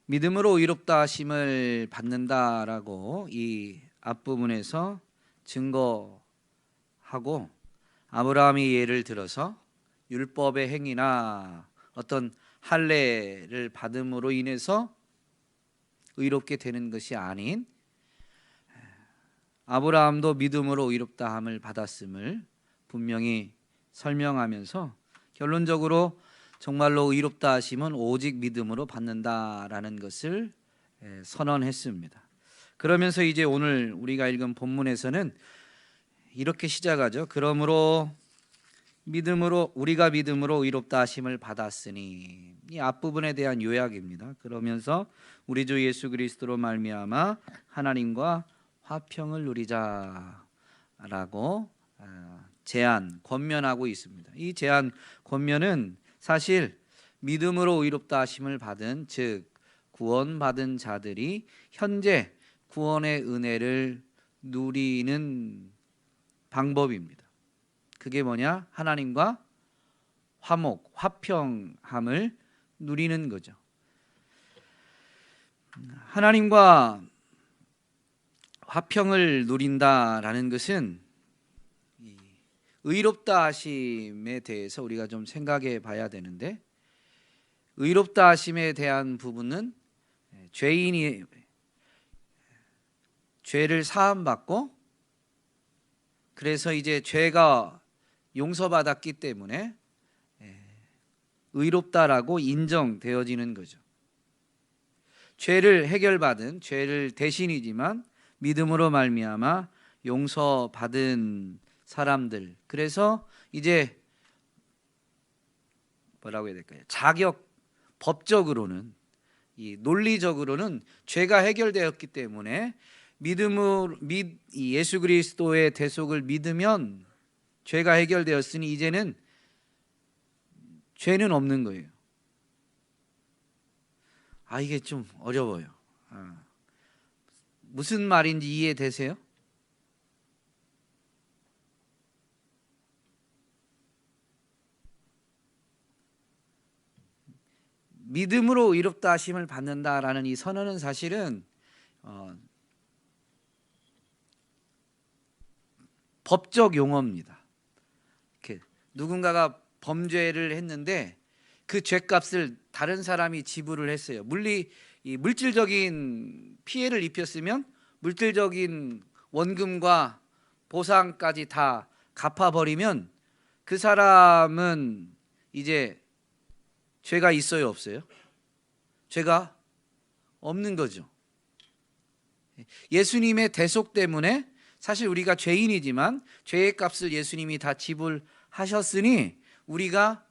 믿음으로 의롭다 하심을 받는다라고 이 앞부분에서 증거하고, 아브라함이 예를 들어서 율법의 행위나 어떤 할례를 받음으로 인해서 의롭게 되는 것이 아닌, 아브라함도 믿음으로 의롭다함을 받았음을 분명히 설명하면서 결론적으로 정말로 의롭다 하심은 오직 믿음으로 받는다라는 것을 선언했습니다. 그러면서 이제 오늘 우리가 읽은 본문에서는 이렇게 시작하죠. 그러므로 우리가 믿음으로 의롭다 하심을 받았으니, 이 앞부분에 대한 요약입니다. 그러면서 우리 주 예수 그리스도로 말미암아 하나님과 화평을 누리자라고 권면하고 있습니다. 이 권면은 사실 믿음으로 의롭다 하심을 받은, 즉 구원받은 자들이 현재 구원의 은혜를 누리는 방법입니다. 그게 뭐냐? 하나님과 화평함을 누리는 거죠. 하나님과 화평을 누린다라는 것은 의롭다 하심에 대해서 우리가 좀 생각해 봐야 되는데, 의롭다 하심에 대한 부분은 죄인이 죄를 사함받고, 그래서 이제 죄가 용서받았기 때문에 의롭다라고 인정되어지는 거죠. 죄를 해결받은, 죄를 대신이지만 믿음으로 말미암아 용서받은 사람들, 그래서 이제 뭐라고 해야 될까요? 법적으로는, 이 논리적으로는 죄가 해결되었기 때문에 예수 그리스도의 대속을 믿으면 죄가 해결되었으니 이제는 죄는 없는 거예요. 이게 좀 어려워요. 무슨 말인지 이해되세요? 믿음으로 의롭다 하심을 받는다라는 이 선언은 사실은 법적 용어입니다. 누군가가 범죄를 했는데 그 죄값을 다른 사람이 지불을 했어요. 물질적인 피해를 입혔으면 물질적인 원금과 보상까지 다 갚아버리면 그 사람은 이제 죄가 있어요, 없어요? 죄가 없는 거죠. 예수님의 대속 때문에 사실 우리가 죄인이지만 죄의 값을 예수님이 다 지불하셨으니 우리가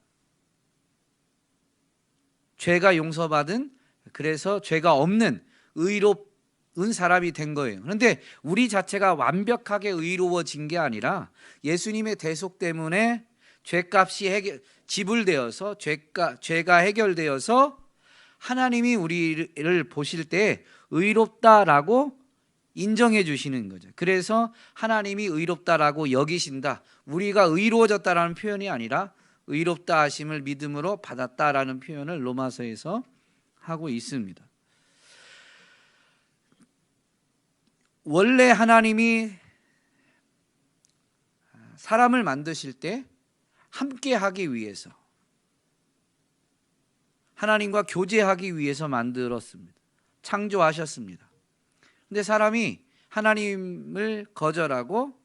죄가 용서받은, 그래서 죄가 없는 의로운 사람이 된 거예요. 그런데 우리 자체가 완벽하게 의로워진 게 아니라 예수님의 대속 때문에 죄값이 지불되어서 죄가 해결되어서 하나님이 우리를 보실 때 의롭다라고 인정해 주시는 거죠. 그래서 하나님이 의롭다라고 여기신다, 우리가 의로워졌다라는 표현이 아니라 의롭다 하심을 믿음으로 받았다라는 표현을 로마서에서 하고 있습니다. 원래 하나님이 사람을 만드실 때 함께 하기 위해서, 하나님과 교제하기 위해서 만들었습니다. 창조하셨습니다. 근데 사람이 하나님을 거절하고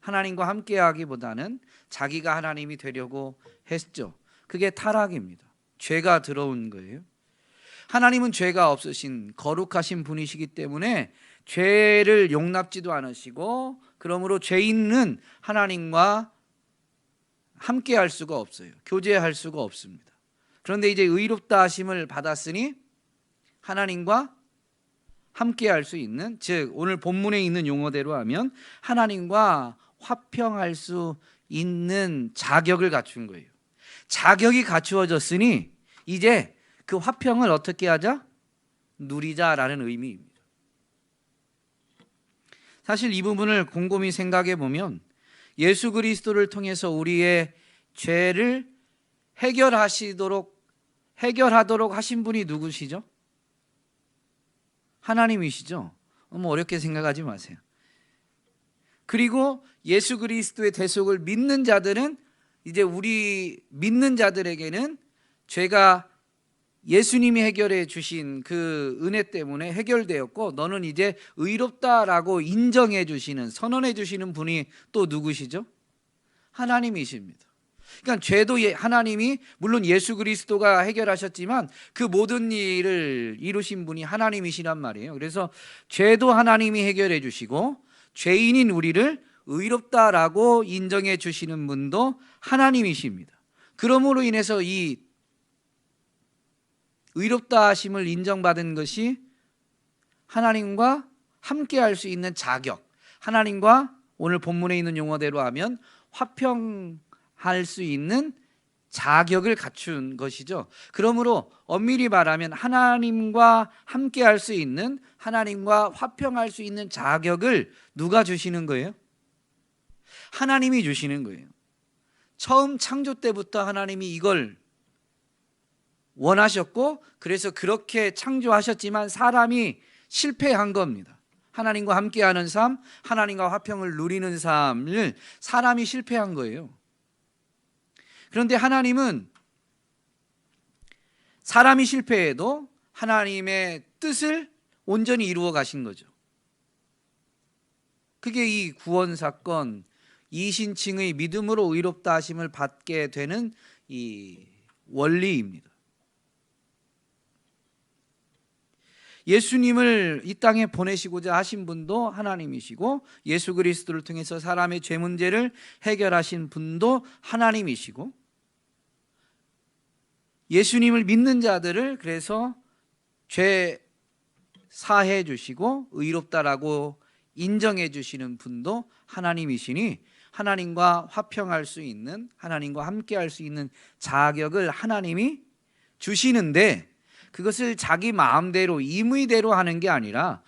하나님과 함께 하기보다는 자기가 하나님이 되려고 했죠. 그게 타락입니다. 죄가 들어온 거예요. 하나님은 죄가 없으신 거룩하신 분이시기 때문에 죄를 용납지도 않으시고, 그러므로 죄인은 하나님과 함께 할 수가 없어요. 교제할 수가 없습니다. 그런데 이제 의롭다 하심을 받았으니 하나님과 함께 할 수 있는, 즉 오늘 본문에 있는 용어대로 하면 하나님과 화평할 수 있는 자격을 갖춘 거예요. 자격이 갖추어졌으니 이제 그 화평을 어떻게 하자? 누리자라는 의미입니다. 사실 이 부분을 곰곰이 생각해 보면 예수 그리스도를 통해서 우리의 죄를 해결하도록 하신 분이 누구시죠? 하나님이시죠. 너무 어렵게 생각하지 마세요. 그리고 예수 그리스도의 대속을 믿는 자들은, 이제 우리 믿는 자들에게는 죄가 예수님이 해결해 주신 그 은혜 때문에 해결되었고, 너는 이제 의롭다라고 인정해 주시는, 선언해 주시는 분이 또 누구시죠? 하나님이십니다. 그러니까 죄도 하나님이, 물론 예수 그리스도가 해결하셨지만 그 모든 일을 이루신 분이 하나님이시란 말이에요. 그래서 죄도 하나님이 해결해 주시고 죄인인 우리를 의롭다라고 인정해 주시는 분도 하나님이십니다. 그러므로 인해서 이 의롭다 하심을 인정받은 것이 하나님과 함께 할 수 있는 자격, 하나님과 오늘 본문에 있는 용어대로 하면 화평할 수 있는 자격을 갖춘 것이죠. 그러므로 엄밀히 말하면 하나님과 함께 할 수 있는, 하나님과 화평할 수 있는 자격을 누가 주시는 거예요? 하나님이 주시는 거예요. 처음 창조 때부터 하나님이 이걸 원하셨고, 그래서 그렇게 창조하셨지만 사람이 실패한 겁니다. 하나님과 함께하는 삶, 하나님과 화평을 누리는 삶을 사람이 실패한 거예요. 그런데 하나님은 사람이 실패해도 하나님의 뜻을 온전히 이루어 가신 거죠. 그게 이 구원 사건, 이신칭의 믿음으로 의롭다 하심을 받게 되는 이 원리입니다. 예수님을 이 땅에 보내시고자 하신 분도 하나님이시고, 예수 그리스도를 통해서 사람의 죄 문제를 해결하신 분도 하나님이시고, 예수님을 믿는 자들을 그래서 죄 사해 주시고 의롭다라고 인정해 주시는 분도 하나님이시니, 하나님과 화평할 수 있는, 하나님과 함께 할 수 있는 자격을 하나님이 주시는데, 그것을 자기 마음대로 임의대로 하는 게 아니라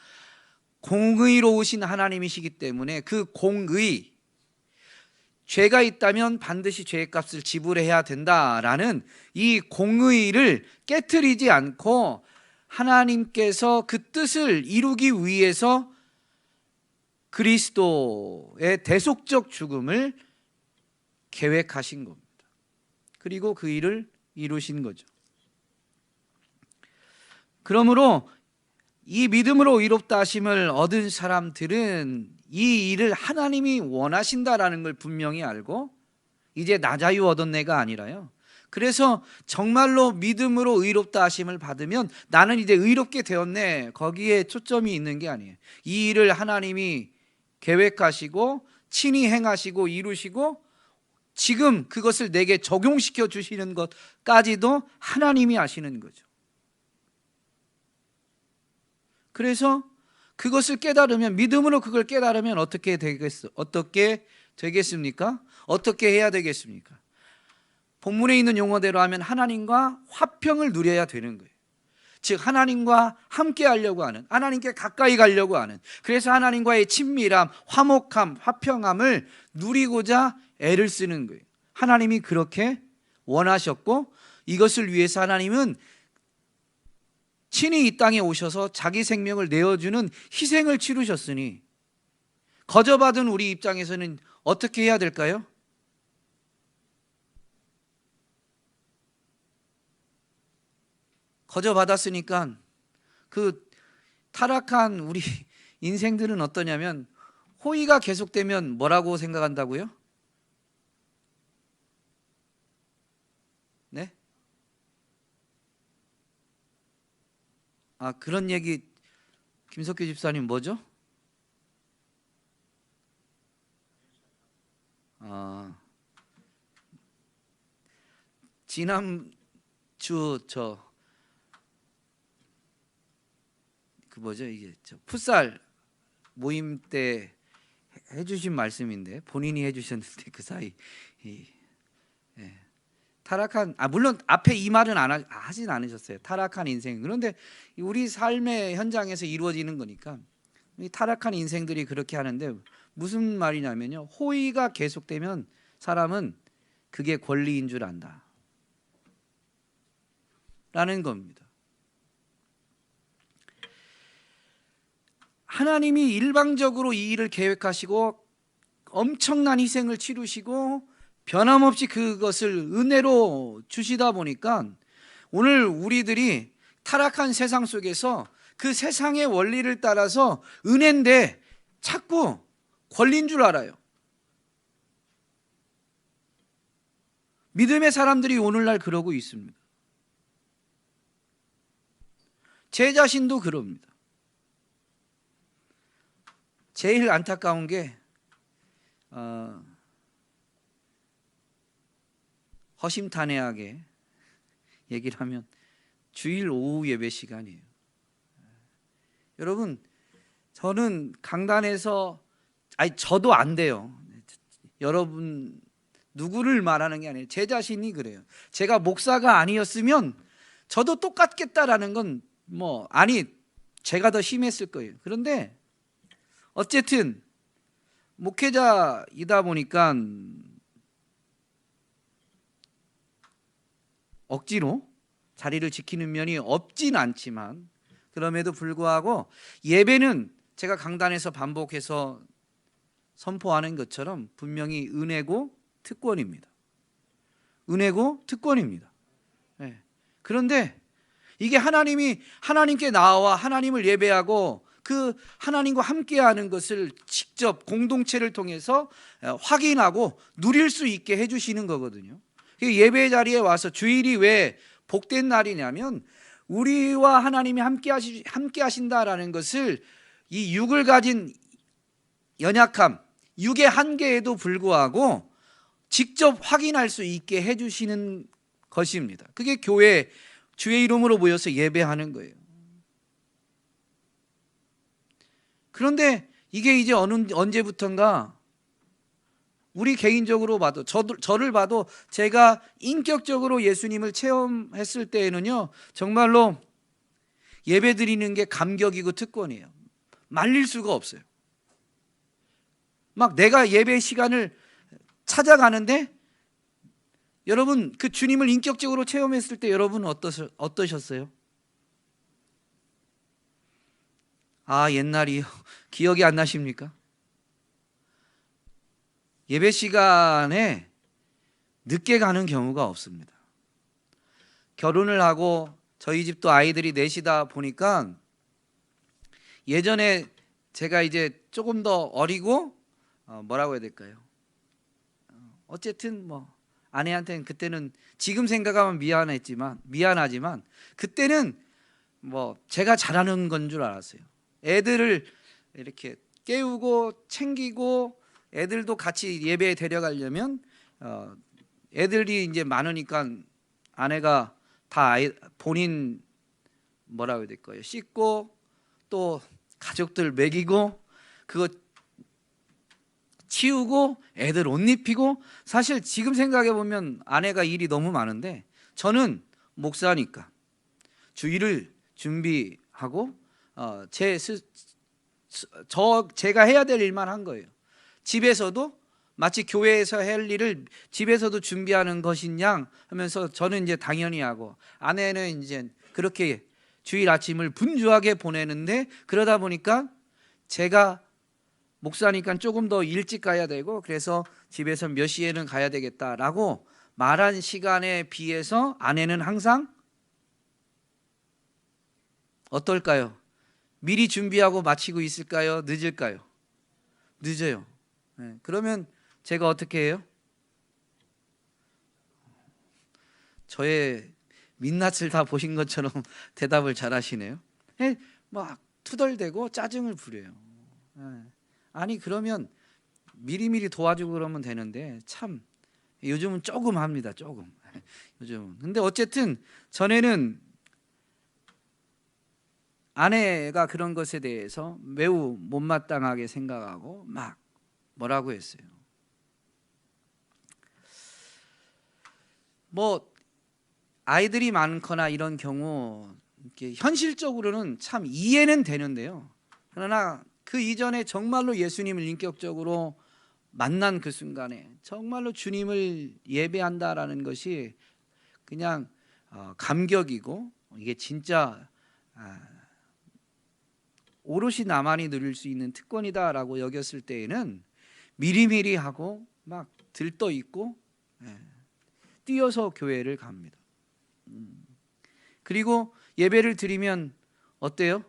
공의로우신 하나님이시기 때문에 그 공의, 죄가 있다면 반드시 죄의 값을 지불해야 된다라는 이 공의를 깨트리지 않고 하나님께서 그 뜻을 이루기 위해서 그리스도의 대속적 죽음을 계획하신 겁니다. 그리고 그 일을 이루신 거죠. 그러므로 이 믿음으로 의롭다 하심을 얻은 사람들은 이 일을 하나님이 원하신다라는 걸 분명히 알고, 이제 나 자유 얻었네가 아니라요, 그래서 정말로 믿음으로 의롭다 하심을 받으면 나는 이제 의롭게 되었네, 거기에 초점이 있는 게 아니에요. 이 일을 하나님이 계획하시고 친히 행하시고 이루시고 지금 그것을 내게 적용시켜 주시는 것까지도 하나님이 하시는 거죠. 그래서 그것을 깨달으면, 믿음으로 그걸 깨달으면 어떻게 되겠습니까? 어떻게 해야 되겠습니까? 본문에 있는 용어대로 하면 하나님과 화평을 누려야 되는 거예요. 즉 하나님과 함께 하려고 하는, 하나님께 가까이 가려고 하는, 그래서 하나님과의 친밀함, 화목함, 화평함을 누리고자 애를 쓰는 거예요. 하나님이 그렇게 원하셨고, 이것을 위해서 하나님은 친히 이 땅에 오셔서 자기 생명을 내어주는 희생을 치르셨으니, 거저받은 우리 입장에서는 어떻게 해야 될까요? 거저받았으니까 그 타락한 우리 인생들은 어떠냐면, 호의가 계속되면 뭐라고 생각한다고요? 네? 그런 얘기 김석규 집사님 뭐죠? 지난주 이게 풋살 모임 때 해주신 말씀인데, 본인이 해주셨는데 그 사이 타락한, 물론 앞에 이 말은 하진 않으셨어요. 타락한 인생. 그런데 우리 삶의 현장에서 이루어지는 거니까 이 타락한 인생들이 그렇게 하는데, 무슨 말이냐면요, 호의가 계속되면 사람은 그게 권리인 줄 안다 라는 겁니다. 하나님이 일방적으로 이 일을 계획하시고 엄청난 희생을 치르시고 변함없이 그것을 은혜로 주시다 보니까 오늘 우리들이 타락한 세상 속에서 그 세상의 원리를 따라서 은혜인데 자꾸 권리인 줄 알아요. 믿음의 사람들이 오늘날 그러고 있습니다. 제 자신도 그럽니다. 제일 안타까운 게 허심탄회하게 얘기를 하면 주일 오후 예배 시간이에요. 여러분, 저는 강단에서 저도 안 돼요. 여러분 누구를 말하는 게 아니에요. 제 자신이 그래요. 제가 목사가 아니었으면 저도 똑같겠다라는 건 제가 더 심했을 거예요. 그런데 어쨌든 목회자이다 보니까 억지로 자리를 지키는 면이 없진 않지만 그럼에도 불구하고 예배는 제가 강단에서 반복해서 선포하는 것처럼 분명히 은혜고 특권입니다. 은혜고 특권입니다. 네. 그런데 이게 하나님께 나와 하나님을 예배하고 그 하나님과 함께하는 것을 직접 공동체를 통해서 확인하고 누릴 수 있게 해주시는 거거든요. 예배 자리에 와서 주일이 왜 복된 날이냐면 우리와 하나님이 함께 하신다라는 것을 이 육을 가진 연약함, 육의 한계에도 불구하고 직접 확인할 수 있게 해주시는 것입니다. 그게 교회 주의 이름으로 모여서 예배하는 거예요. 그런데 이게 이제 언제부턴가 우리 개인적으로 봐도 저를 봐도 제가 인격적으로 예수님을 체험했을 때에는요 정말로 예배 드리는 게 감격이고 특권이에요. 말릴 수가 없어요. 막 내가 예배 시간을 찾아가는데 여러분 그 주님을 인격적으로 체험했을 때 여러분은 어떠셨어요? 옛날이요. 기억이 안 나십니까? 예배 시간에 늦게 가는 경우가 없습니다. 결혼을 하고 저희 집도 아이들이 넷이다 보니까 예전에 제가 이제 조금 더 어리고 뭐라고 해야 될까요? 어쨌든 아내한테는 그때는 지금 생각하면 미안하지만 그때는 제가 잘하는 건 줄 알았어요. 애들을 이렇게 깨우고 챙기고 애들도 같이 예배에 데려가려면 애들이 이제 많으니까 아내가 다 본인 뭐라고 해야 될까요? 씻고 또 가족들 먹이고 그거 치우고 애들 옷 입히고 사실 지금 생각해 보면 아내가 일이 너무 많은데 저는 목사니까 주일을 준비하고 제가 해야 될 일만 한 거예요. 집에서도 마치 교회에서 할 일을 집에서도 준비하는 것인 양 하면서 저는 이제 당연히 하고 아내는 이제 그렇게 주일 아침을 분주하게 보내는데 그러다 보니까 제가 목사니까 조금 더 일찍 가야 되고 그래서 집에서 몇 시에는 가야 되겠다라고 말한 시간에 비해서 아내는 항상 어떨까요? 미리 준비하고 마치고 있을까요? 늦을까요? 늦어요. 네. 그러면 제가 어떻게 해요? 저의 민낯을 다 보신 것처럼 대답을 잘 하시네요. 막 투덜대고 짜증을 부려요. 아니 그러면 미리미리 도와주고 그러면 되는데 참 요즘은 조금 합니다. 조금. 요즘은. 근데 어쨌든 전에는 아내가 그런 것에 대해서 매우 못마땅하게 생각하고 막 뭐라고 했어요. 아이들이 많거나 이런 경우 이렇게 현실적으로는 참 이해는 되는데요. 그러나 그 이전에 정말로 예수님을 인격적으로 만난 그 순간에 정말로 주님을 예배한다라는 것이 그냥 감격이고 이게 진짜 오롯이 나만이 누릴 수 있는 특권이다라고 여겼을 때에는 미리미리 하고 막 들떠 있고 뛰어서 교회를 갑니다. 그리고 예배를 드리면 어때요?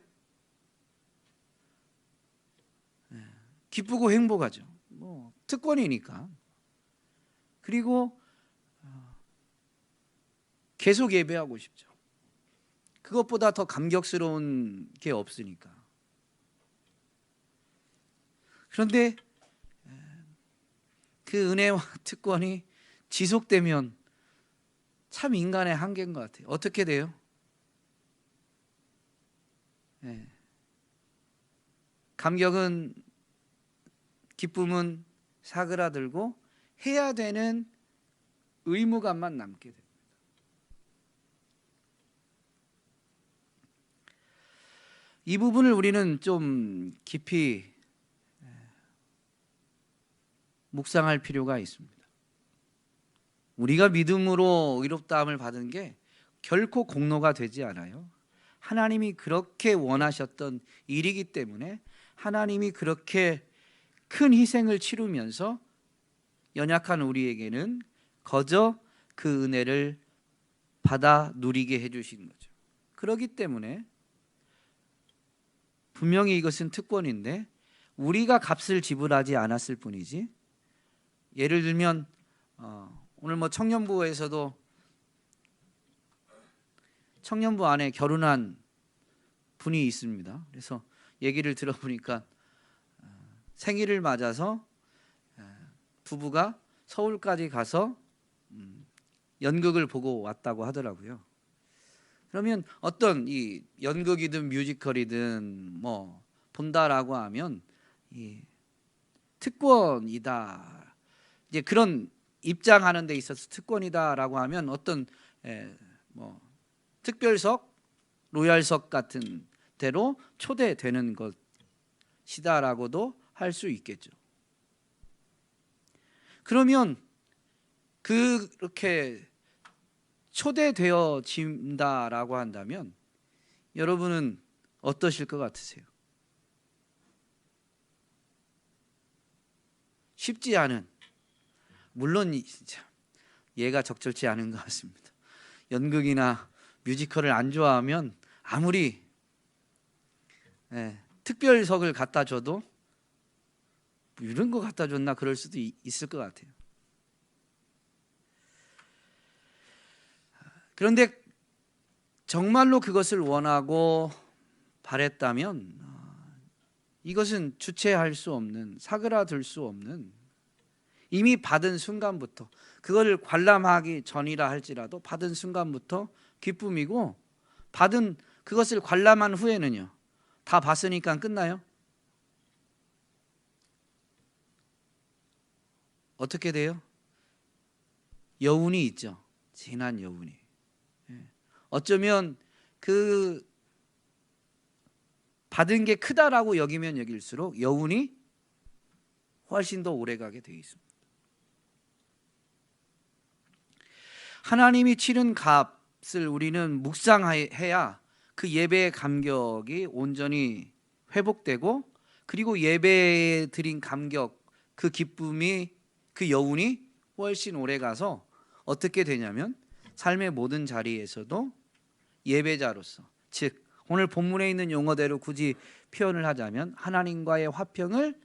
기쁘고 행복하죠. 뭐 특권이니까. 그리고 계속 예배하고 싶죠. 그것보다 더 감격스러운 게 없으니까. 그런데 그 은혜와 특권이 지속되면 참 인간의 한계인 것 같아요. 어떻게 돼요? 감격은, 기쁨은 사그라들고 해야 되는 의무감만 남게 됩니다. 이 부분을 우리는 좀 깊이 묵상할 필요가 있습니다. 우리가 믿음으로 의롭다함을 받은 게 결코 공로가 되지 않아요. 하나님이 그렇게 원하셨던 일이기 때문에 하나님이 그렇게 큰 희생을 치르면서 연약한 우리에게는 거저 그 은혜를 받아 누리게 해주신 거죠. 그렇기 때문에 분명히 이것은 특권인데 우리가 값을 지불하지 않았을 뿐이지. 예를 들면 오늘 뭐 청년부에서도 청년부 안에 결혼한 분이 있습니다. 그래서 얘기를 들어보니까 생일을 맞아서 부부가 서울까지 가서 연극을 보고 왔다고 하더라고요. 그러면 어떤 이 연극이든 뮤지컬이든 뭐 본다라고 하면 이 특권이다. 이제 그런 입장하는 데 있어서 특권이다라고 하면 어떤 뭐 특별석, 로얄석 같은 데로 초대되는 것이다라고도 할 수 있겠죠. 그러면 그렇게 초대되어진다라고 한다면 여러분은 어떠실 것 같으세요? 쉽지 않은, 물론 진짜 얘가 적절치 않은 것 같습니다. 연극이나 뮤지컬을 안 좋아하면 아무리 특별석을 갖다 줘도 이런 거 갖다 줬나 그럴 수도 있을 것 같아요. 그런데 정말로 그것을 원하고 바랬다면 이것은 주체할 수 없는, 사그라들 수 없는, 이미 받은 순간부터, 그거를 관람하기 전이라 할지라도 받은 순간부터 기쁨이고, 받은 그것을 관람한 후에는요, 다 봤으니까 끝나요? 어떻게 돼요? 여운이 있죠. 진한 여운이. 어쩌면 그 받은 게 크다라고 여기면 여길수록 여운이 훨씬 더 오래가게 되어 있습니다. 하나님이 치른 값을 우리는 묵상해야 그 예배의 감격이 온전히 회복되고, 그리고 예배에 드린 감격, 그 기쁨이, 그 여운이 훨씬 오래가서 어떻게 되냐면 삶의 모든 자리에서도 예배자로서, 즉 오늘 본문에 있는 용어대로 굳이 표현을 하자면 하나님과의 화평을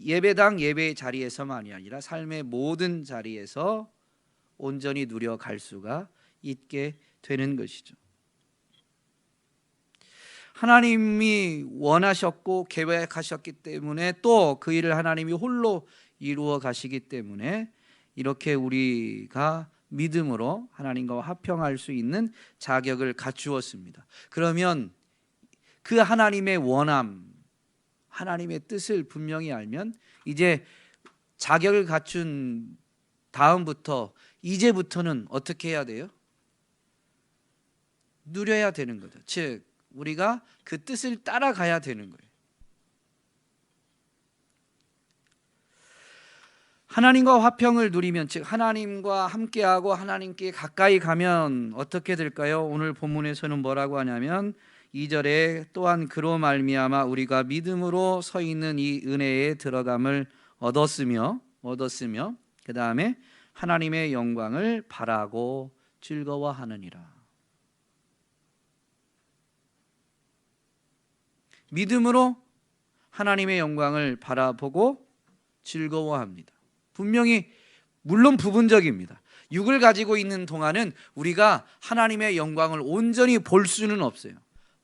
예배당 예배의 자리에서만이 아니라 삶의 모든 자리에서 온전히 누려갈 수가 있게 되는 것이죠. 하나님이 원하셨고 계획하셨기 때문에 또 그 일을 하나님이 홀로 이루어 가시기 때문에 이렇게 우리가 믿음으로 하나님과 화평할 수 있는 자격을 갖추었습니다. 그러면 그 하나님의 원함, 하나님의 뜻을 분명히 알면 이제 자격을 갖춘 다음부터, 이제부터는 어떻게 해야 돼요? 누려야 되는 거죠. 즉 우리가 그 뜻을 따라가야 되는 거예요. 하나님과 화평을 누리면, 즉 하나님과 함께하고 하나님께 가까이 가면 어떻게 될까요? 오늘 본문에서는 뭐라고 하냐면 2절에 또한 그로 말미암아 우리가 믿음으로 서 있는 이 은혜에 들어감을 얻었으며 그 다음에 하나님의 영광을 바라고 즐거워하느니라. 믿음으로 하나님의 영광을 바라보고 즐거워합니다. 분명히 물론 부분적입니다. 육을 가지고 있는 동안은 우리가 하나님의 영광을 온전히 볼 수는 없어요.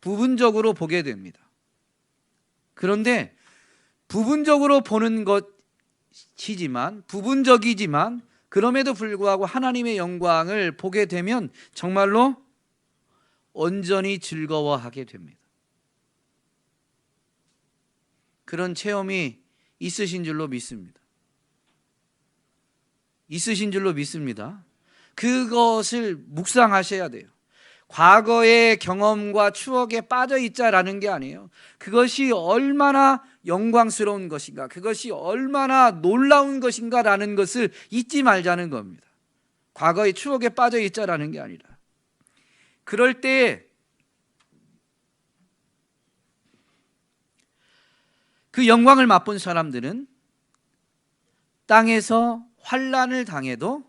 부분적으로 보게 됩니다. 그런데 부분적으로 보는 것이지만, 부분적이지만 그럼에도 불구하고 하나님의 영광을 보게 되면 정말로 온전히 즐거워하게 됩니다. 그런 체험이 있으신 줄로 믿습니다. 그것을 묵상하셔야 돼요. 과거의 경험과 추억에 빠져 있자라는 게 아니에요. 그것이 얼마나 영광스러운 것인가, 그것이 얼마나 놀라운 것인가라는 것을 잊지 말자는 겁니다. 과거의 추억에 빠져 있자라는 게 아니라, 그럴 때 그 영광을 맛본 사람들은 땅에서 환난을 당해도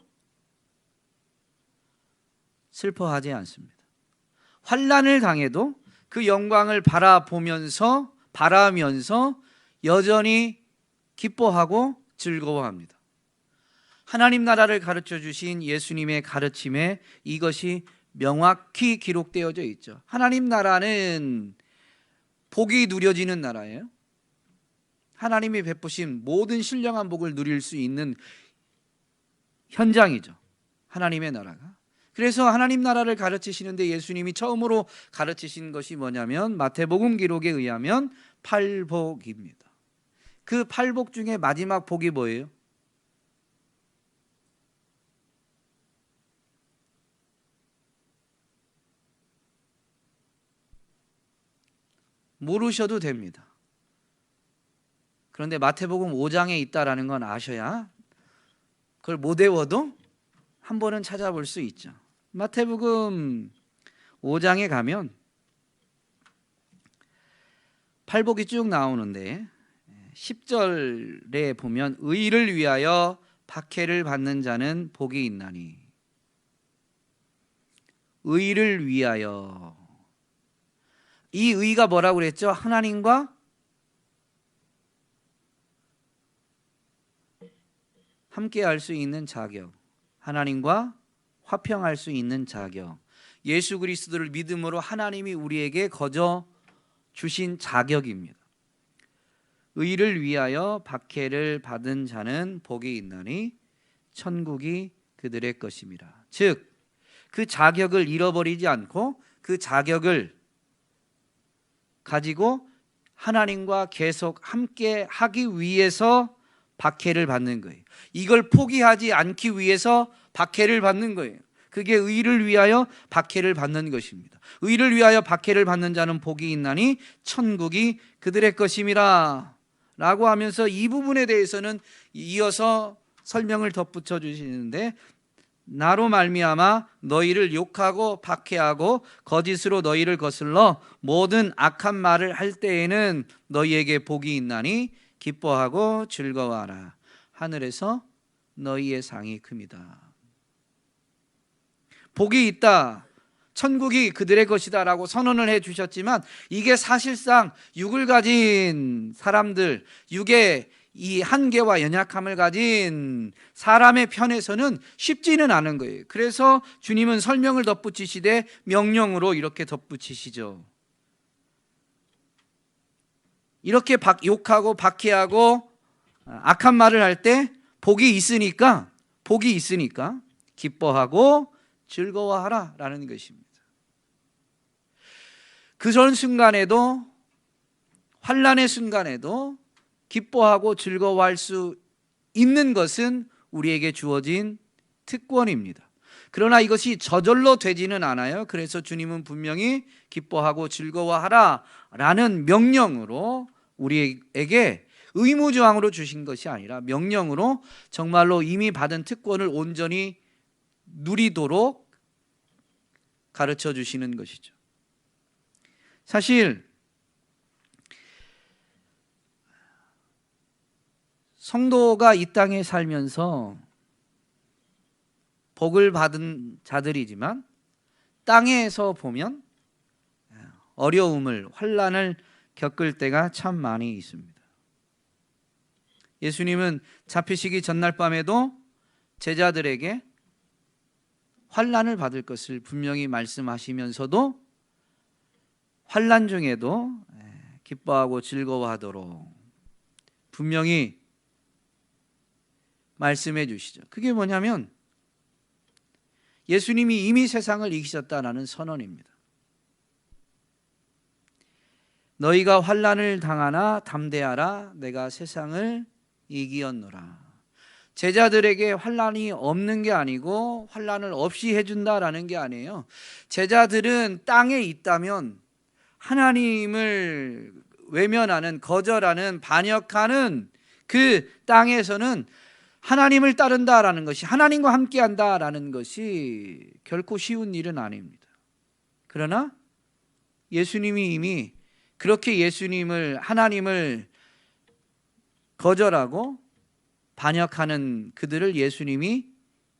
슬퍼하지 않습니다. 환난을 당해도 그 영광을 바라면서 여전히 기뻐하고 즐거워합니다. 하나님 나라를 가르쳐 주신 예수님의 가르침에 이것이 명확히 기록되어져 있죠. 하나님 나라는 복이 누려지는 나라예요. 하나님이 베푸신 모든 신령한 복을 누릴 수 있는 현장이죠, 하나님의 나라가. 그래서 하나님 나라를 가르치시는데 예수님이 처음으로 가르치신 것이 뭐냐면 마태복음 기록에 의하면 팔복입니다. 그 팔복 중에 마지막 복이 뭐예요? 모르셔도 됩니다. 그런데 마태복음 5장에 있다라는 건 아셔야, 그걸 못 외워도 한 번은 찾아볼 수 있죠. 마태복음 5장에 가면 팔복이 쭉 나오는데 10절에 보면 의를 위하여 박해를 받는 자는 복이 있나니, 의를 위하여, 이 의가 뭐라고 그랬죠? 하나님과 함께 할 수 있는 자격, 하나님과 화평할 수 있는 자격, 예수 그리스도를 믿음으로 하나님이 우리에게 거저 주신 자격입니다. 의를 위하여 박해를 받은 자는 복이 있나니 천국이 그들의 것임이라. 즉, 그 자격을 잃어버리지 않고 그 자격을 가지고 하나님과 계속 함께 하기 위해서 박해를 받는 거예요. 이걸 포기하지 않기 위해서 박해를 받는 거예요. 그게 의를 위하여 박해를 받는 것입니다. 의를 위하여 박해를 받는 자는 복이 있나니 천국이 그들의 것임이라 라고 하면서 이 부분에 대해서는 이어서 설명을 덧붙여 주시는데, 나로 말미암아 너희를 욕하고 박해하고 거짓으로 너희를 거슬러 모든 악한 말을 할 때에는 너희에게 복이 있나니 기뻐하고 즐거워하라. 하늘에서 너희의 상이 큽니다. 복이 있다, 천국이 그들의 것이다 라고 선언을 해 주셨지만, 이게 사실상 육을 가진 사람들, 육의 이 한계와 연약함을 가진 사람의 편에서는 쉽지는 않은 거예요. 그래서 주님은 설명을 덧붙이시되 명령으로 이렇게 덧붙이시죠. 이렇게 욕하고 박해하고 악한 말을 할 때 복이 있으니까 기뻐하고 즐거워하라 라는 것입니다. 그런 순간에도, 환난의 순간에도 기뻐하고 즐거워할 수 있는 것은 우리에게 주어진 특권입니다. 그러나 이것이 저절로 되지는 않아요. 그래서 주님은 분명히 기뻐하고 즐거워하라 라는 명령으로 우리에게 의무조항으로 주신 것이 아니라 명령으로 정말로 이미 받은 특권을 온전히 누리도록 가르쳐 주시는 것이죠. 사실 성도가 이 땅에 살면서 복을 받은 자들이지만 땅에서 보면 어려움을, 환난을 겪을 때가 참 많이 있습니다. 예수님은 잡히시기 전날 밤에도 제자들에게 환난을 받을 것을 분명히 말씀하시면서도 환난 중에도 기뻐하고 즐거워하도록 분명히 말씀해 주시죠. 그게 뭐냐면 예수님이 이미 세상을 이기셨다라는 선언입니다. 너희가 환난을 당하나 담대하라, 내가 세상을 이기었노라. 제자들에게 환난이 없는 게 아니고 환난을 없이 해준다라는 게 아니에요. 제자들은 땅에 있다면 하나님을 외면하는, 거절하는, 반역하는 그 땅에서는 하나님을 따른다라는 것이, 하나님과 함께한다라는 것이 결코 쉬운 일은 아닙니다. 그러나 예수님이 이미 그렇게 예수님을, 하나님을 거절하고 반역하는 그들을 예수님이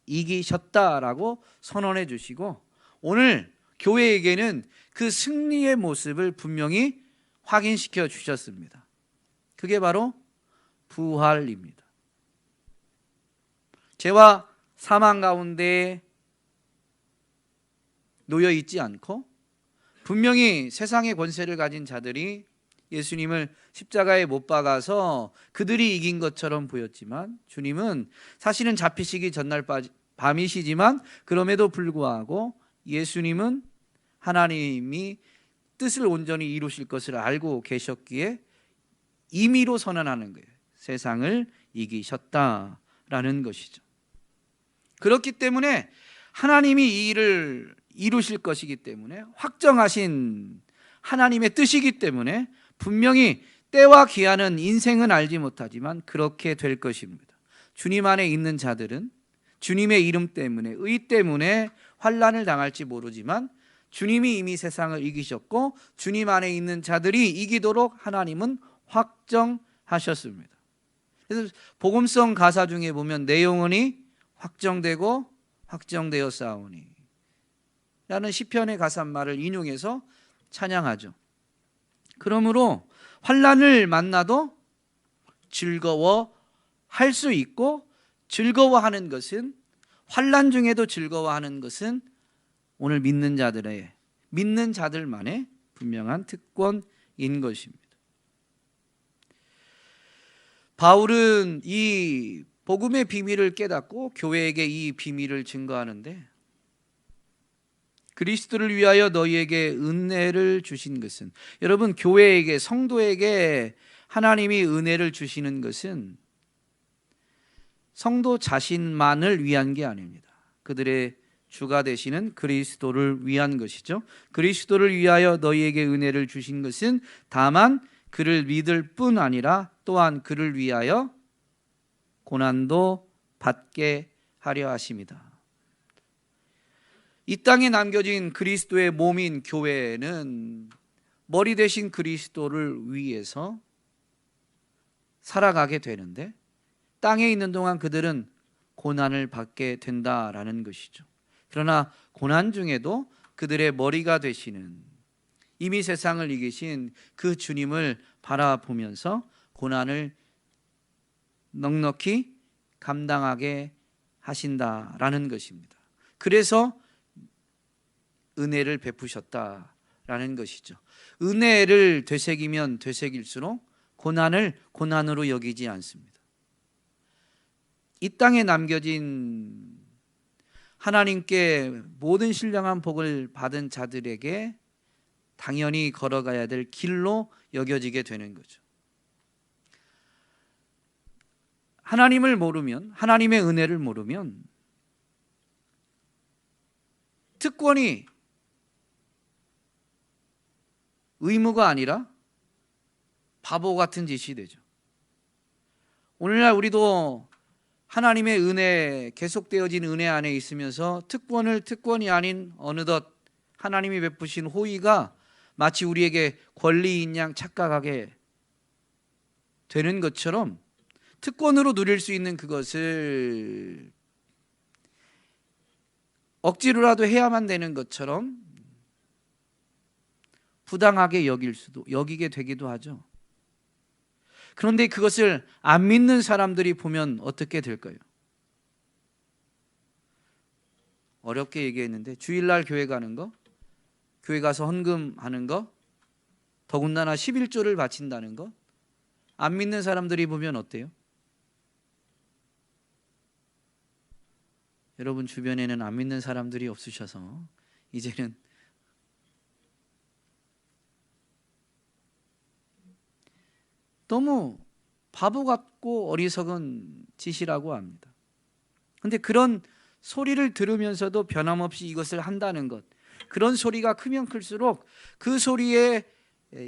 이기셨다라고 선언해 주시고, 오늘 교회에게는 그 승리의 모습을 분명히 확인시켜 주셨습니다. 그게 바로 부활입니다. 죄와 사망 가운데 놓여 있지 않고 분명히 세상의 권세를 가진 자들이 예수님을 십자가에 못 박아서 그들이 이긴 것처럼 보였지만, 주님은 사실은 잡히시기 전날 밤이시지만 그럼에도 불구하고 예수님은 하나님이 뜻을 온전히 이루실 것을 알고 계셨기에 임의로 선언하는 거예요. 세상을 이기셨다라는 것이죠. 그렇기 때문에 하나님이 이 일을 이루실 것이기 때문에, 확정하신 하나님의 뜻이기 때문에 분명히 때와 기한은 인생은 알지 못하지만 그렇게 될 것입니다. 주님 안에 있는 자들은 주님의 이름 때문에, 의 때문에 환난을 당할지 모르지만 주님이 이미 세상을 이기셨고 주님 안에 있는 자들이 이기도록 하나님은 확정하셨습니다. 그래서 복음성 가사 중에 보면 내 영혼이 확정되고 확정되어 싸우니 라는 시편의 가사말을 인용해서 찬양하죠. 그러므로 환난을 만나도 즐거워할 수 있고, 즐거워하는 것은, 환난 중에도 즐거워하는 것은 오늘 믿는 자들만의 분명한 특권인 것입니다. 바울은 이 복음의 비밀을 깨닫고 교회에게 이 비밀을 증거하는데, 그리스도를 위하여 너희에게 은혜를 주신 것은, 여러분, 교회에게, 성도에게 하나님이 은혜를 주시는 것은 성도 자신만을 위한 게 아닙니다. 그들의 주가 되시는 그리스도를 위한 것이죠. 그리스도를 위하여 너희에게 은혜를 주신 것은 다만 그를 믿을 뿐 아니라 또한 그를 위하여 고난도 받게 하려 하심이다. 이 땅에 남겨진 그리스도의 몸인 교회는 머리 대신 그리스도를 위해서 살아가게 되는데, 땅에 있는 동안 그들은 고난을 받게 된다라는 것이죠. 그러나 고난 중에도 그들의 머리가 되시는, 이미 세상을 이기신 그 주님을 바라보면서 고난을 넉넉히 감당하게 하신다라는 것입니다. 그래서 은혜를 베푸셨다라는 것이죠. 은혜를 되새기면 되새길수록 고난을 고난으로 여기지 않습니다. 이 땅에 남겨진 하나님께 모든 신령한 복을 받은 자들에게 당연히 걸어가야 될 길로 여겨지게 되는 거죠. 하나님을 모르면, 하나님의 은혜를 모르면 특권이 의무가 아니라 바보 같은 짓이 되죠. 오늘날 우리도 하나님의 은혜, 계속되어진 은혜 안에 있으면서 특권이 아닌 어느덧 하나님이 베푸신 호의가 마치 우리에게 권리인 양 착각하게 되는 것처럼 특권으로 누릴 수 있는 그것을 억지로라도 해야만 되는 것처럼 부당하게 여기게 되기도 하죠. 그런데 그것을 안 믿는 사람들이 보면 어떻게 될까요? 어렵게 얘기했는데 주일날 교회 가는 거, 교회 가서 헌금하는 거, 더군다나 11조를 바친다는 거, 안 믿는 사람들이 보면 어때요? 여러분 주변에는 안 믿는 사람들이 없으셔서 이제는 너무 바보 같고 어리석은 짓이라고 합니다. 그런데 그런 소리를 들으면서도 변함없이 이것을 한다는 것, 그런 소리가 크면 클수록 그 소리에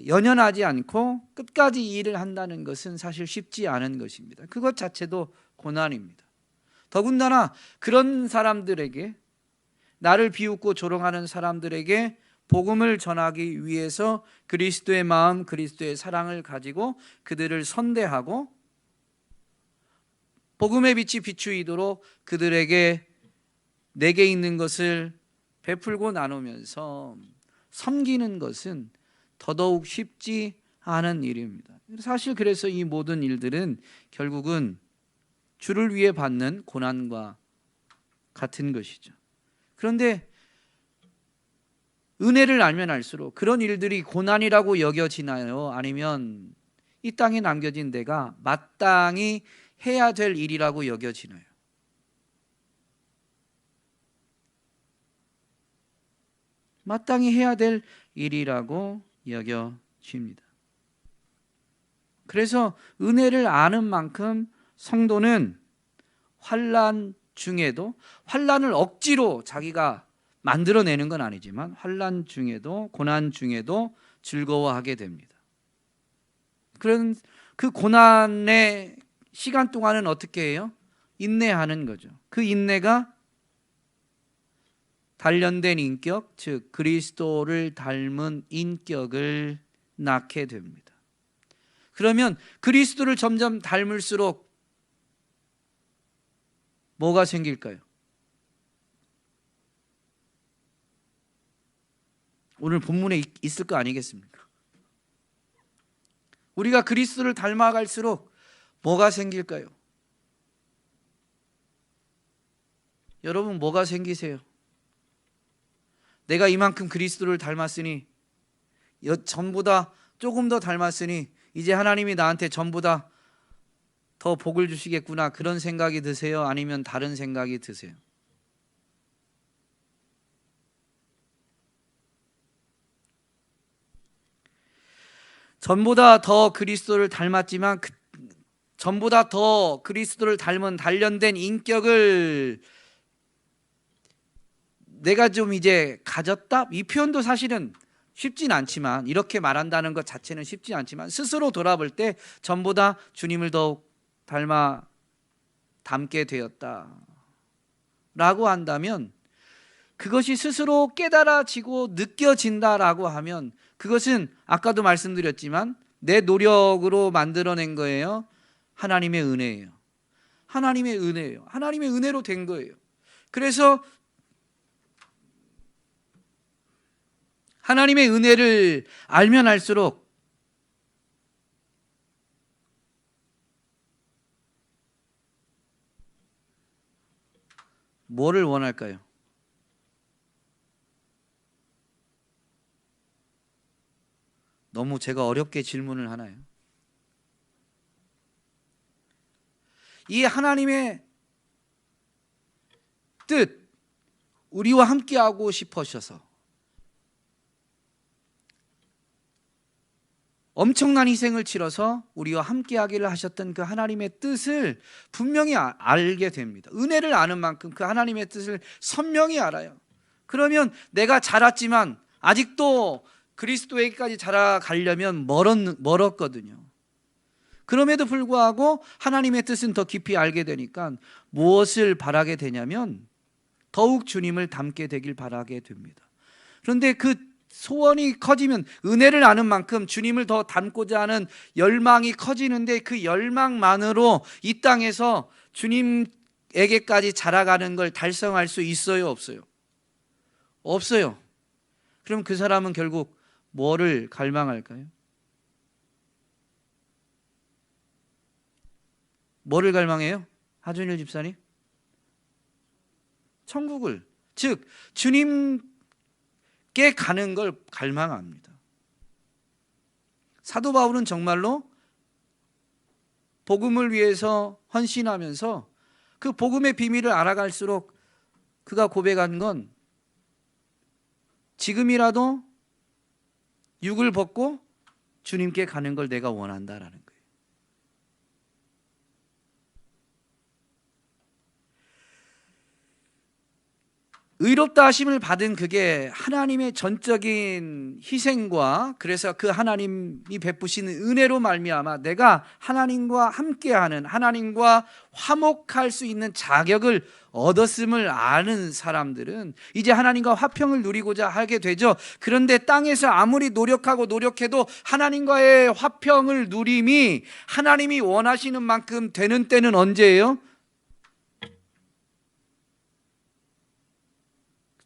연연하지 않고 끝까지 이 일을 한다는 것은 사실 쉽지 않은 것입니다. 그것 자체도 고난입니다. 더군다나 그런 사람들에게, 나를 비웃고 조롱하는 사람들에게 복음을 전하기 위해서 그리스도의 마음, 그리스도의 사랑을 가지고 그들을 선대하고 복음의 빛이 비추이도록 그들에게 내게 있는 것을 베풀고 나누면서 섬기는 것은 더더욱 쉽지 않은 일입니다. 사실 그래서 이 모든 일들은 결국은 주를 위해 받는 고난과 같은 것이죠. 그런데 은혜를 알면 알수록 그런 일들이 고난이라고 여겨지나요? 아니면 이 땅에 남겨진 내가 마땅히 해야 될 일이라고 여겨지나요? 마땅히 해야 될 일이라고 여겨집니다. 그래서 은혜를 아는 만큼 성도는 환난 중에도, 환난을 억지로 자기가 만들어내는 건 아니지만 환난 중에도, 고난 중에도 즐거워하게 됩니다. 그런 그 고난의 시간 동안은 어떻게 해요? 인내하는 거죠. 그 인내가 단련된 인격, 즉 그리스도를 닮은 인격을 낳게 됩니다. 그러면 그리스도를 점점 닮을수록 뭐가 생길까요? 오늘 본문에 있을 거 아니겠습니까? 우리가 그리스도를 닮아갈수록 뭐가 생길까요? 여러분 뭐가 생기세요? 내가 이만큼 그리스도를 닮았으니, 전보다 조금 더 닮았으니 이제 하나님이 나한테 전보다 더 복을 주시겠구나, 그런 생각이 드세요? 아니면 다른 생각이 드세요? 전보다 더 그리스도를 닮았지만 전보다 더 그리스도를 닮은 단련된 인격을 내가 좀 이제 가졌다? 이 표현도 사실은 쉽진 않지만, 이렇게 말한다는 것 자체는 쉽지 않지만 스스로 돌아볼 때 전보다 주님을 더욱 닮게 되었다 라고 한다면, 그것이 스스로 깨달아지고 느껴진다라고 하면 그것은 아까도 말씀드렸지만 내 노력으로 만들어낸 거예요? 하나님의 은혜예요. 하나님의 은혜예요. 하나님의 은혜로 된 거예요. 그래서 하나님의 은혜를 알면 알수록 뭐를 원할까요? 너무 제가 어렵게 질문을 하나요? 이 하나님의 뜻, 우리와 함께하고 싶으셔서 엄청난 희생을 치러서 우리와 함께하기를 하셨던 그 하나님의 뜻을 분명히 알게 됩니다. 은혜를 아는 만큼 그 하나님의 뜻을 선명히 알아요. 그러면 내가 자랐지만 아직도 그리스도에게까지 자라가려면 멀었거든요. 그럼에도 불구하고 하나님의 뜻은 더 깊이 알게 되니까 무엇을 바라게 되냐면 더욱 주님을 닮게 되길 바라게 됩니다. 그런데 그 소원이 커지면 은혜를 아는 만큼 주님을 더 닮고자 하는 열망이 커지는데 그 열망만으로 이 땅에서 주님에게까지 자라가는 걸 달성할 수 있어요, 없어요? 없어요. 그럼 그 사람은 결국 뭐를 갈망할까요? 뭐를 갈망해요? 하준일 집사님? 천국을, 즉 주님께 가는 걸 갈망합니다. 사도 바울은 정말로 복음을 위해서 헌신하면서 그 복음의 비밀을 알아갈수록 그가 고백한 건 지금이라도 육을 벗고 주님께 가는 걸 내가 원한다라는 거예요. 의롭다 하심을 받은 그게 하나님의 전적인 희생과 그래서 그 하나님이 베푸시는 은혜로 말미암아 내가 하나님과 함께하는, 하나님과 화목할 수 있는 자격을 얻었음을 아는 사람들은 이제 하나님과 화평을 누리고자 하게 되죠. 그런데 땅에서 아무리 노력하고 노력해도 하나님과의 화평을 누림이 하나님이 원하시는 만큼 되는 때는 언제예요?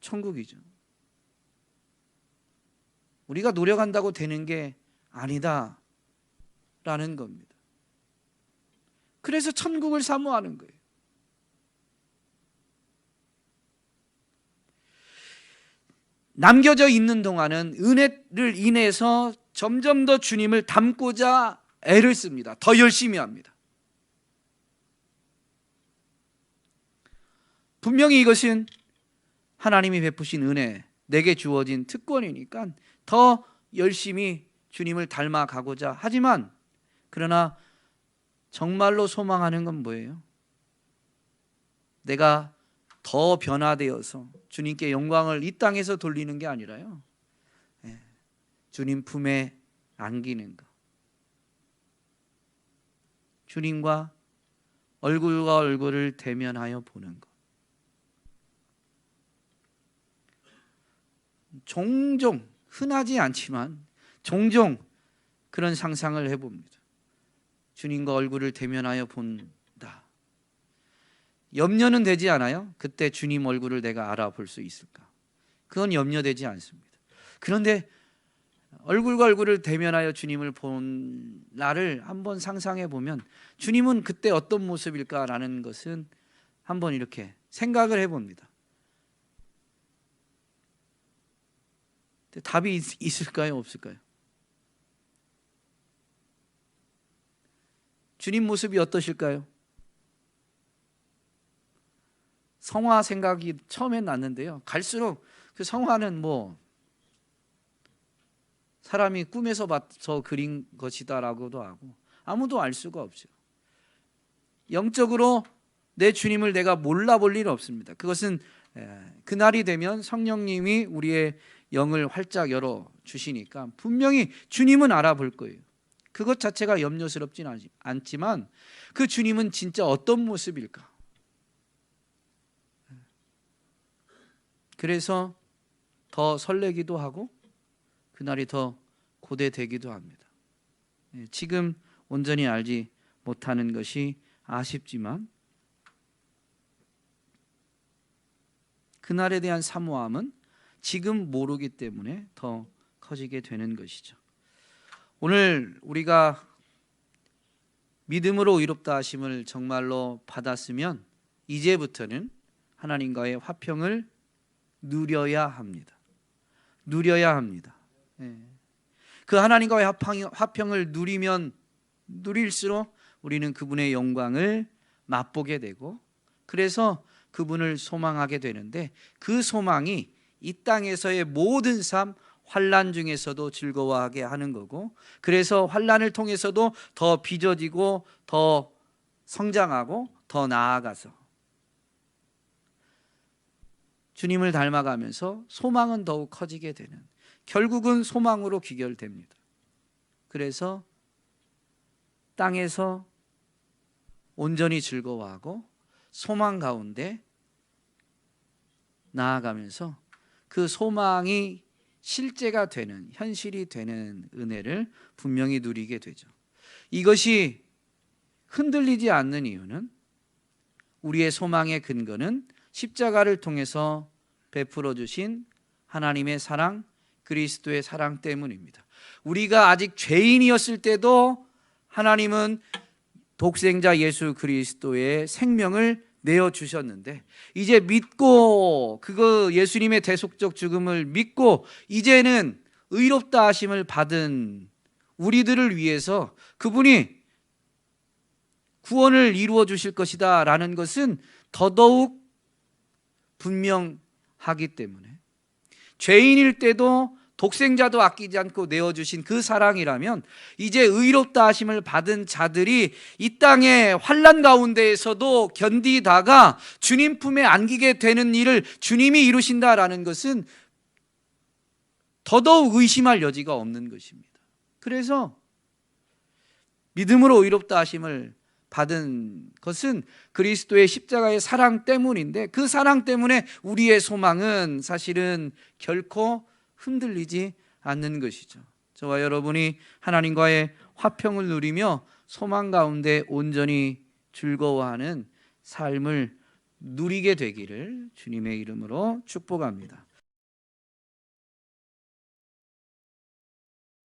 천국이죠. 우리가 노력한다고 되는 게 아니다라는 겁니다. 그래서 천국을 사모하는 거예요. 남겨져 있는 동안은 은혜를 인해서 점점 더 주님을 닮고자 애를 씁니다. 더 열심히 합니다. 분명히 이것은 하나님이 베푸신 은혜, 내게 주어진 특권이니까 더 열심히 주님을 닮아가고자 하지만 그러나 정말로 소망하는 건 뭐예요? 내가 더 변화되어서 주님께 영광을 이 땅에서 돌리는 게 아니라요, 주님 품에 안기는 것, 주님과 얼굴과 얼굴을 대면하여 보는 것. 종종, 흔하지 않지만 종종 그런 상상을 해봅니다. 주님과 얼굴을 대면하여 본다. 염려는 되지 않아요? 그때 주님 얼굴을 내가 알아볼 수 있을까? 그건 염려되지 않습니다. 그런데 얼굴과 얼굴을 대면하여 주님을 본 날을 한번 상상해 보면 주님은 그때 어떤 모습일까라는 것은 한번 이렇게 생각을 해봅니다. 답이 있을까요? 없을까요? 주님 모습이 어떠실까요? 성화 생각이 처음엔 났는데요, 갈수록 그 성화는 뭐 사람이 꿈에서 봐서 그린 것이다라고도 하고 아무도 알 수가 없죠. 영적으로 내 주님을 내가 몰라볼 일은 없습니다. 그것은 그날이 되면 성령님이 우리의 영을 활짝 열어주시니까 분명히 주님은 알아볼 거예요. 그것 자체가 염려스럽지는 않지만 그 주님은 진짜 어떤 모습일까? 그래서 더 설레기도 하고 그날이 더 고대되기도 합니다. 지금 온전히 알지 못하는 것이 아쉽지만 그날에 대한 사모함은 지금 모르기 때문에 더 커지게 되는 것이죠. 오늘 우리가 믿음으로 의롭다 하심을 정말로 받았으면 이제부터는 하나님과의 화평을 누려야 합니다. 누려야 합니다. 그 하나님과의 화평을 누리면 누릴수록 우리는 그분의 영광을 맛보게 되고 그래서 그분을 소망하게 되는데 그 소망이 이 땅에서의 모든 삶, 환난 중에서도 즐거워하게 하는 거고 그래서 환난을 통해서도 더 빚어지고 더 성장하고 더 나아가서 주님을 닮아가면서 소망은 더욱 커지게 되는, 결국은 소망으로 귀결됩니다. 그래서 땅에서 온전히 즐거워하고 소망 가운데 나아가면서 그 소망이 실제가 되는, 현실이 되는 은혜를 분명히 누리게 되죠. 이것이 흔들리지 않는 이유는 우리의 소망의 근거는 십자가를 통해서 베풀어 주신 하나님의 사랑, 그리스도의 사랑 때문입니다. 우리가 아직 죄인이었을 때도 하나님은 독생자 예수 그리스도의 생명을 내어주셨는데, 이제 믿고 그거 예수님의 대속적 죽음을 믿고 이제는 의롭다 하심을 받은 우리들을 위해서 그분이 구원을 이루어 주실 것이다 라는 것은 더더욱 분명하기 때문에, 죄인일 때도 독생자도 아끼지 않고 내어주신 그 사랑이라면 이제 의롭다 하심을 받은 자들이 이 땅의 환난 가운데에서도 견디다가 주님 품에 안기게 되는 일을 주님이 이루신다라는 것은 더더욱 의심할 여지가 없는 것입니다. 그래서 믿음으로 의롭다 하심을 받은 것은 그리스도의 십자가의 사랑 때문인데, 그 사랑 때문에 우리의 소망은 사실은 결코 흔들리지 않는 것이죠. 저와 여러분이 하나님과의 화평을 누리며 소망 가운데 온전히 즐거워하는 삶을 누리게 되기를 주님의 이름으로 축복합니다.